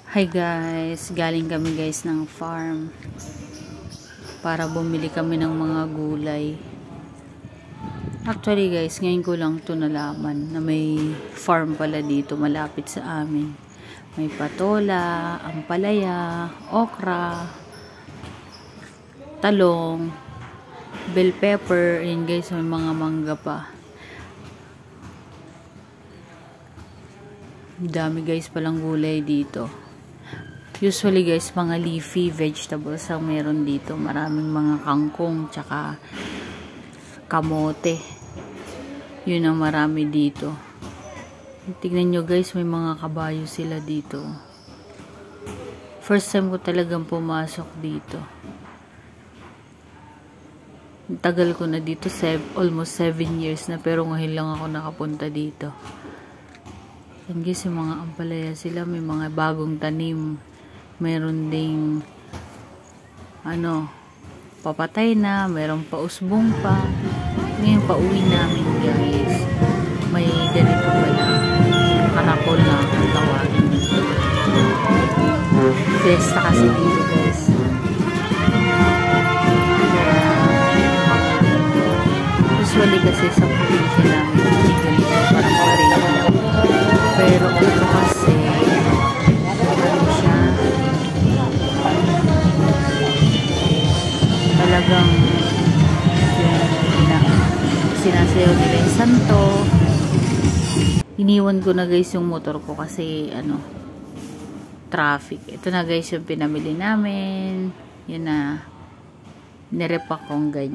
Hi guys, galing kami guys ng farm para bumili kami ng mga gulay. Actually guys, ngayon ko lang to nalaman na may farm pala dito malapit sa amin. May patola, ampalaya, okra, talong, bell pepper, and guys may mga mangga pa. Dami guys palang gulay dito. Usually guys, mga leafy vegetables ang meron dito. Maraming mga kangkong, tsaka kamote. Yun ang marami dito. Tignan nyo guys, may mga kabayo sila dito. First time ko talagang pumasok dito. Tagal ko na dito, almost 7 years na, pero ngayon lang ako nakapunta dito. And guys, yung mga ampalaya sila, may mga bagong tanim. Meron ding papatay na, meron pa usbong pa. Ngayon pauwi namin guys, may ganito pala, kanapol na ang tawagin. Fiesta kasi dito guys. Usually kasi sa probinsya namin hindi ganito, parang pareho lang. Pero ito kasi talagang yung sinasayaw nila yung santo. Iniwan ko na guys yung motor ko kasi traffic. Ito na guys yung pinamili namin. Yun na, nirepack kong ganyan.